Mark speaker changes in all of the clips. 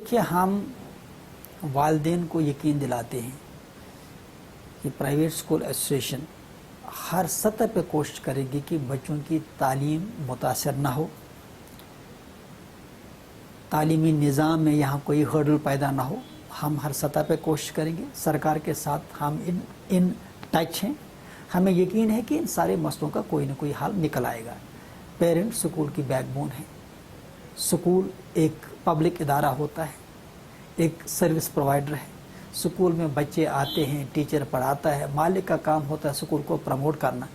Speaker 1: देखिए, हम वालिदैन को यकीन दिलाते हैं कि प्राइवेट स्कूल एसोसिएशन हर सतह पे कोशिश करेगी कि बच्चों की तालीम मुतासर ना हो, तालीमी निज़ाम में यहाँ कोई हर्डल पैदा ना हो। हम हर सतह पे कोशिश करेंगे, सरकार के साथ हम इन टच हैं। हमें यकीन है कि इन सारे मसलों का कोई ना कोई हल निकल आएगा। पेरेंट स्कूल की बैकबोन है। स्कूल एक पब्लिक इदारा होता है, एक सर्विस प्रोवाइडर है। स्कूल में बच्चे आते हैं, टीचर पढ़ाता है, मालिक का काम होता है स्कूल को प्रमोट करना।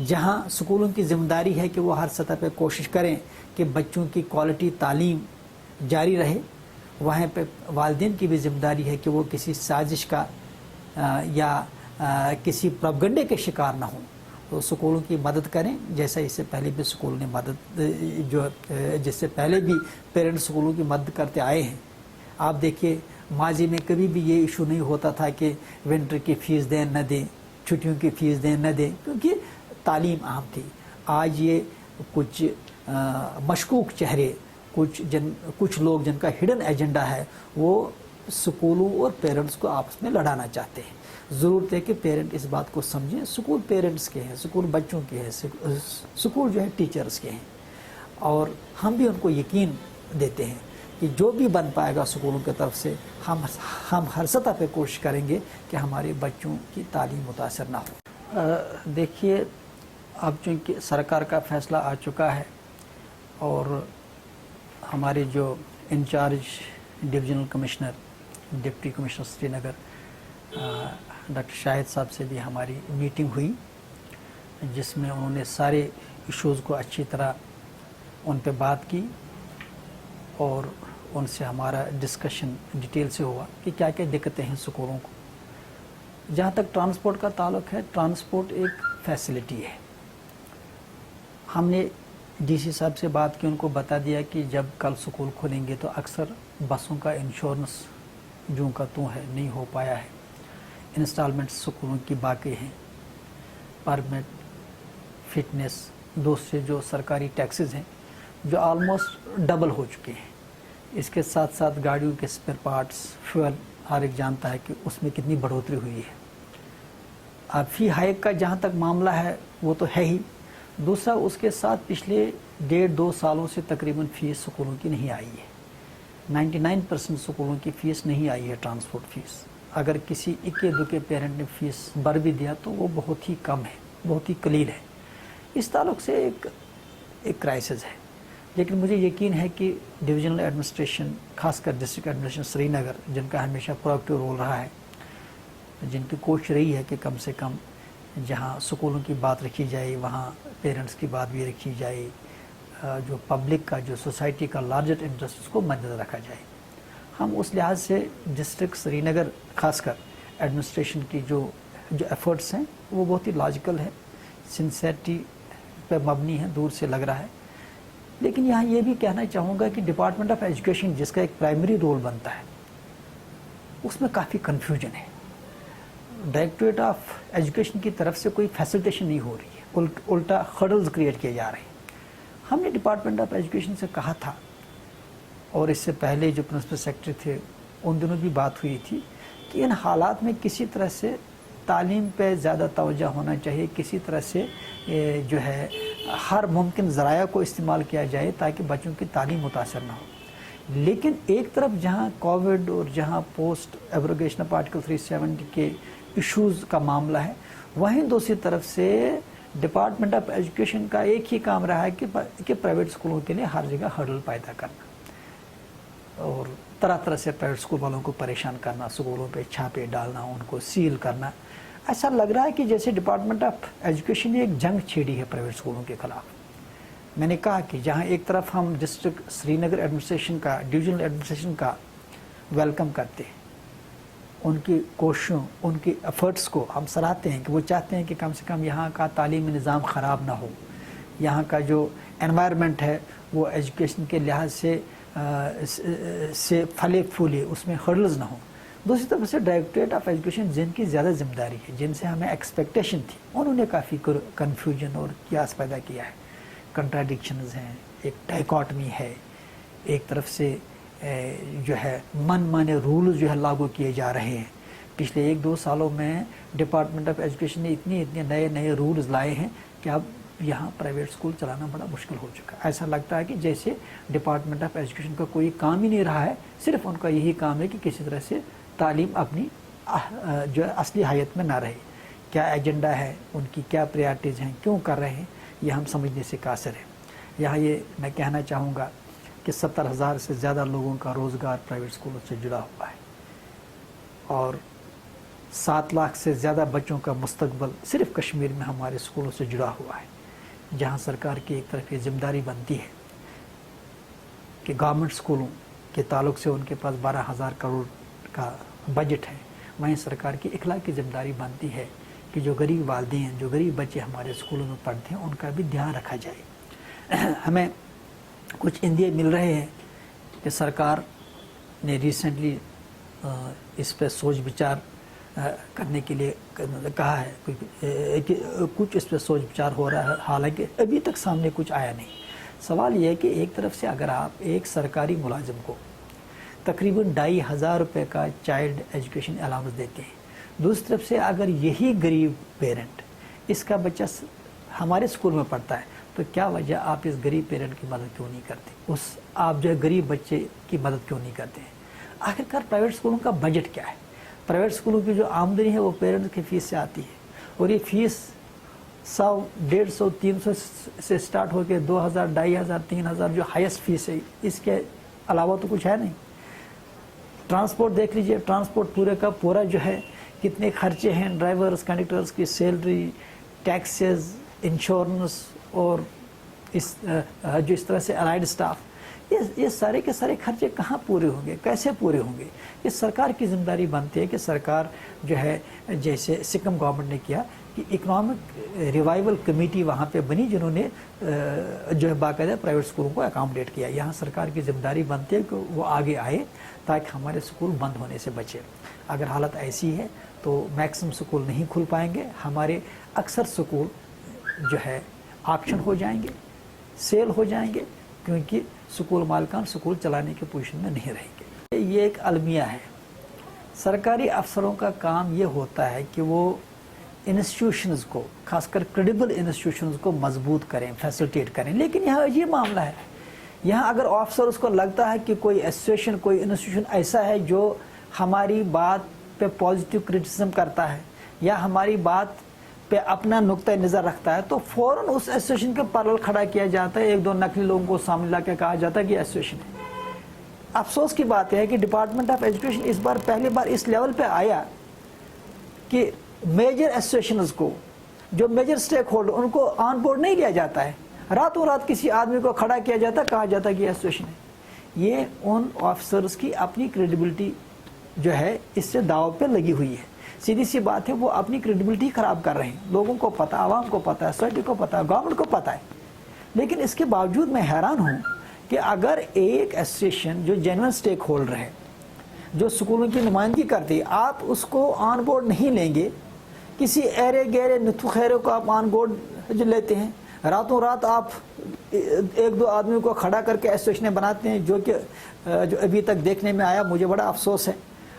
Speaker 1: जहाँ स्कूलों की जिम्मेदारी है कि वो हर सतह पे कोशिश करें कि बच्चों की क्वालिटी तालीम जारी रहे, वहाँ पे वालिदैन की भी जिम्मेदारी है कि वो किसी साजिश का या किसी प्रोपगंडे के शिकार ना हों, तो स्कूलों की मदद करें। जैसा इससे पहले भी स्कूल ने मदद जिससे पहले भी पेरेंट्स स्कूलों की मदद करते आए हैं। आप देखिए, माजी में कभी भी ये इशू नहीं होता था कि विंटर की फ़ीस दें न दें, छुट्टियों की फ़ीस दें न दें, क्योंकि तालीम अहम थी। आज ये कुछ मशकूक चेहरे, कुछ लोग जिनका हिडन एजेंडा है, वो स्कूलों और पेरेंट्स को आपस में लड़ाना चाहते हैं। ज़रूरत है कि पेरेंट इस बात को समझें, स्कूल पेरेंट्स के हैं, स्कूल बच्चों के हैं, स्कूल जो है टीचर्स के हैं। और हम भी उनको यकीन देते हैं कि जो भी बन पाएगा स्कूलों की तरफ से, हम हर सतह पे कोशिश करेंगे कि हमारे बच्चों की तालीम मुतासर ना हो। देखिए, अब चूँकि सरकार का फैसला आ चुका है और हमारे जो in charge divisional commissioner, deputy commissioner Srinagar doctor Shahid साहब से भी हमारी मीटिंग हुई, जिसमें उन्होंने सारे इश्यूज़ को अच्छी तरह उन पे बात की और उनसे हमारा डिस्कशन डिटेल से हुआ कि क्या क्या दिक्कतें हैं स्कूलों को। जहाँ तक ट्रांसपोर्ट का ताल्लुक है, ट्रांसपोर्ट एक फैसिलिटी है। हमने डीसी साहब से बात की, उनको बता दिया कि जब कल स्कूल खुलेंगे तो अक्सर बसों का इंश्योरेंस जो का तो है नहीं हो पाया है, इंस्टॉलमेंट स्कूलों की बाकी हैं, परमिट, फिटनेस, दूसरे जो सरकारी टैक्सेस हैं जो ऑलमोस्ट डबल हो चुके हैं। इसके साथ साथ गाड़ियों के स्पेयर पार्ट्स, फ्यूल, हर एक जानता है कि उसमें कितनी बढ़ोतरी हुई है। अब फी हाइक का जहाँ तक मामला है वो तो है ही, दूसरा उसके साथ पिछले 1.5-2 सालों से तकरीबन फ़ीस स्कूलों की नहीं आई है। 99% स्कूलों की फ़ीस नहीं आई है, ट्रांसपोर्ट फ़ीस। अगर किसी इक्के दुक्के पेरेंट ने फ़ीस भर भी दिया तो वो बहुत ही कम है, बहुत ही कलील है। इस ताल्लुक से एक क्राइसिस है। लेकिन मुझे यकीन है कि डिविजनल एडमिनिस्ट्रेशन, खासकर डिस्ट्रिक्ट एडमिनिस्ट्रेशन श्रीनगर, जिनका हमेशा प्रोएक्टिव रोल रहा है, जिनकी कोशिश रही है कि कम से कम जहाँ स्कूलों की बात रखी जाए वहाँ पेरेंट्स की बात भी रखी जाए, जो पब्लिक का, जो सोसाइटी का लार्जर इंटरेस्ट, उसको मद्देनजर रखा जाए। हम उस लिहाज से डिस्ट्रिक्ट श्रीनगर खासकर एडमिनिस्ट्रेशन की जो एफर्ट्स हैं वो बहुत ही लॉजिकल है, सिंसेरिटी पर मबनी है, दूर से लग रहा है। लेकिन यहाँ ये भी कहना चाहूँगा कि डिपार्टमेंट ऑफ एजुकेशन जिसका एक प्राइमरी रोल बनता है, उसमें काफ़ी कन्फ्यूजन है। डायरेक्टरेट ऑफ एजुकेशन की तरफ से कोई फैसिलिटेशन नहीं हो रही है, उल्टा हर्डल्स क्रिएट किए जा रहे हैं। हमने डिपार्टमेंट ऑफ एजुकेशन से कहा था, और इससे पहले जो प्रिंसिपल सेक्रेटरी थे उन दिनों भी बात हुई थी, कि इन हालात में किसी तरह से तालीम पे ज़्यादा तवज्जो होना चाहिए, किसी तरह से जो है हर मुमकिन ज़राया को इस्तेमाल किया जाए ताकि बच्चों की तालीम मुतासर ना हो। लेकिन एक तरफ जहाँ कोविड और जहाँ पोस्ट एब्रोगेशन ऑफ आर्टिकल 370 के इश्यूज़ का मामला है, वहीं दूसरी तरफ से डिपार्टमेंट ऑफ एजुकेशन का एक ही काम रहा है कि प्राइवेट स्कूलों के लिए हर जगह हर्डल पैदा करना और तरह तरह से प्राइवेट स्कूल वालों को परेशान करना, स्कूलों पे छापे डालना, उनको सील करना। ऐसा लग रहा है कि जैसे डिपार्टमेंट ऑफ एजुकेशन ने एक जंग छेड़ी है प्राइवेट स्कूलों के खिलाफ। मैंने कहा कि जहां एक तरफ हम डिस्ट्रिक्ट श्रीनगर एडमिनिस्ट्रेशन का, डिविजनल एडमिनिस्ट्रेशन का वेलकम करते हैं, उनकी कोशिशों, उनकी एफर्ट्स को हम सराहते हैं कि वो चाहते हैं कि कम से कम यहाँ का तालीमी निज़ाम ख़राब ना हो, यहाँ का जो एनवायरनमेंट है वो एजुकेशन के लिहाज से फले फूले, उसमें हर्डल्स ना हो। दूसरी तरफ से डायरेक्टरेट ऑफ एजुकेशन जिनकी ज़्यादा जिम्मेदारी है, जिनसे हमें एक्सपेक्टेशन थी, उन्होंने काफ़ी कन्फ्यूजन और कियास पैदा किया है। कंट्राडिक्शंस हैं, एक डाइकॉटमी है। एक तरफ से جو ہے من مانے رولز جو ہے لاگو کیے جا رہے ہیں. پچھلے 1-2 سالوں میں ڈپارٹمنٹ آف ایجوکیشن نے اتنے نئے رولز لائے ہیں کہ اب یہاں پرائیویٹ اسکول چلانا بڑا مشکل ہو چکا ہے. ایسا لگتا ہے کہ جیسے ڈپارٹمنٹ آف ایجوکیشن کا کوئی کام ہی نہیں رہا ہے, صرف ان کا یہی کام ہے کہ کسی طرح سے تعلیم اپنی جو اصلی حیت میں نہ رہے. کیا ایجنڈا ہے ان کی, کیا پریارٹیز ہیں, کیوں کر رہے ہیں, یہ ہم سمجھنے سے قاصر ہیں. یہاں یہ میں کہنا چاہوں گا کہ 70,000 سے زیادہ لوگوں کا روزگار پرائیویٹ اسکولوں سے جڑا ہوا ہے, اور 7 لاکھ سے زیادہ بچوں کا مستقبل صرف کشمیر میں ہمارے اسکولوں سے جڑا ہوا ہے, جہاں سرکار کی ایک طرف یہ ذمہ داری بنتی ہے کہ گورنمنٹ اسکولوں کے تعلق سے ان کے پاس 12,000 کروڑ کا بجٹ ہے, وہیں سرکار کی اخلاقی ذمہ داری بنتی ہے کہ جو غریب والدین ہیں, جو غریب بچے ہمارے اسکولوں میں پڑھتے ہیں, ان کا بھی دھیان رکھا جائے. ہمیں کچھ اندیے مل رہے ہیں کہ سرکار نے ریسنٹلی اس پہ سوچ بچار کرنے کے لیے کہا ہے کہ کچھ اس پہ سوچ بچار ہو رہا ہے, حالانکہ ابھی تک سامنے کچھ آیا نہیں. سوال یہ ہے کہ ایک طرف سے اگر آپ ایک سرکاری ملازم کو تقریباً 2,500 روپے کا چائلڈ ایجوکیشن الاؤنس دیتے ہیں, دوسری طرف سے اگر یہی غریب پیرنٹ اس کا بچہ ہمارے اسکول میں پڑھتا ہے, تو کیا وجہ آپ اس غریب پیرنٹ کی مدد کیوں نہیں کرتے, آپ جو ہے غریب بچے کی مدد کیوں نہیں کرتے ہیں؟ آخرکار پرائیویٹ اسکولوں کا بجٹ کیا ہے؟ پرائیویٹ اسکولوں کی جو آمدنی ہے وہ پیرنٹس کی فیس سے آتی ہے, اور یہ فیس 100, 150, 300 سے سٹارٹ ہو کے 2,000, 2,500, 3,000 جو ہائیسٹ فیس ہے, اس کے علاوہ تو کچھ ہے نہیں. ٹرانسپورٹ دیکھ لیجئے, ٹرانسپورٹ پورے کا پورا جو ہے کتنے خرچے ہیں, ڈرائیورز, کنڈکٹرز کی سیلری, ٹیکسز, انشورنس, اور جو اس طرح سے الائڈ اسٹاف, یہ سارے کے سارے خرچے کہاں پورے ہوں گے, کیسے پورے ہوں گے؟ یہ سرکار کی ذمہ داری بنتی ہے کہ سرکار جو ہے, جیسے سکم گورنمنٹ نے کیا کہ اکنامک ریوائول کمیٹی وہاں پہ بنی, جنہوں نے جو ہے باقاعدہ پرائیویٹ اسکولوں کو اکاموڈیٹ کیا. یہاں سرکار کی ذمہ داری بنتی ہے کہ وہ آگے آئے تاکہ ہمارے اسکول بند ہونے سے بچے. اگر حالت ایسی ہے تو میکسیمم اسکول نہیں کھل پائیں گے, ہمارے اکثر اسکول جو ہے آکشن ہو جائیں گے, سیل ہو جائیں گے, کیونکہ اسکول مالکان اسکول چلانے کی پوزیشن میں نہیں رہیں گے. یہ ایک المیہ ہے. سرکاری افسروں کا کام یہ ہوتا ہے کہ وہ انسٹیٹیوشنز کو, خاص کر کریڈیبل انسٹیٹیوشنز کو مضبوط کریں, فیسلٹیٹ کریں. لیکن یہاں یہ معاملہ ہے, یہاں اگر آفسرز کو لگتا ہے کہ کوئی ایسوسیشن, کوئی انسٹیٹیوشن ایسا ہے جو ہماری بات پہ پازیٹیو کرٹیسزم کرتا ہے یا ہماری بات پہ اپنا نقطہ نظر رکھتا ہے, تو فوراً اس ایسوسیشن کے پرل کھڑا کیا جاتا ہے, 1-2 نقلی لوگوں کو سامنے لا کے کہا جاتا ہے کہ ایسوسیشن ہے. افسوس کی بات ہے کہ ڈپارٹمنٹ آف ایجوکیشن اس بار پہلی بار اس لیول پہ آیا کہ میجر ایسوسیشنز کو, جو میجر سٹیک ہولڈر, ان کو آن بورڈ نہیں لیا جاتا ہے. راتوں رات کسی آدمی کو کھڑا کیا جاتا ہے, کہا جاتا ہے کہ ایسوسیشن ہے. یہ ان آفیسرز کی اپنی کریڈیبلٹی جو ہے اس سے داؤ پہ لگی ہوئی ہے. سیدھی سی بات ہے, وہ اپنی کریڈیبلٹی خراب کر رہے ہیں. لوگوں کو پتہ, عوام کو پتہ ہے, سوسائٹی کو پتہ ہے, گورنمنٹ کو پتہ ہے. لیکن اس کے باوجود میں حیران ہوں کہ اگر ایک ایسوسیشن جو جینوئن سٹیک ہولڈر ہے, جو اسکولوں کی نمائندگی کرتی ہے, آپ اس کو آن بورڈ نہیں لیں گے, کسی ایرے گہرے نتھو خیرے کو آپ آن بورڈ جو لیتے ہیں, راتوں رات آپ 1-2 آدمیوں کو کھڑا کر کے ایسوسیشنیں بناتے ہیں, جو ابھی تک دیکھنے میں آیا. مجھے بڑا افسوس ہے,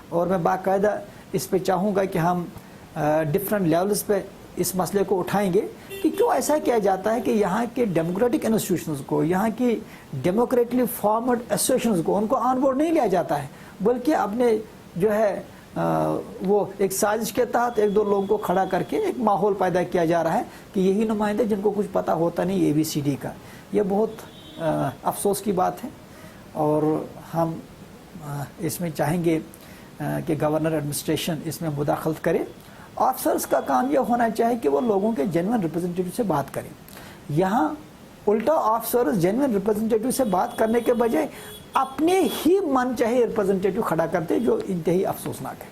Speaker 1: اور میں باقاعدہ اس پہ چاہوں گا کہ ہم ڈفرینٹ لیولز پہ اس مسئلے کو اٹھائیں گے کہ کیوں ایسا کیا جاتا ہے کہ یہاں کے ڈیموکریٹک انسٹیٹیوشنز کو, یہاں کی ڈیموکریٹلی فارمڈ ایسوسیشنز کو, ان کو آن بورڈ نہیں لیا جاتا ہے, بلکہ اپنے جو ہے وہ ایک سازش کے تحت 1-2 لوگوں کو کھڑا کر کے ایک ماحول پیدا کیا جا رہا ہے کہ یہی نمائندے جن کو کچھ پتہ ہوتا نہیں ABCD کا. یہ بہت افسوس کی بات ہے, اور ہم اس میں چاہیں گے کہ گورنر ایڈمنسٹریشن اس میں مداخلت کرے. آفسرز کا کام یہ ہونا چاہیے کہ وہ لوگوں کے جینوئن ریپرزنٹیٹیو سے بات کریں. یہاں الٹا آفسرز جینوئن ریپرزنٹیٹیو سے بات کرنے کے بجائے اپنے ہی من چاہے ریپرزنٹیٹیو کھڑا کرتے, جو انتہائی افسوسناک ہے.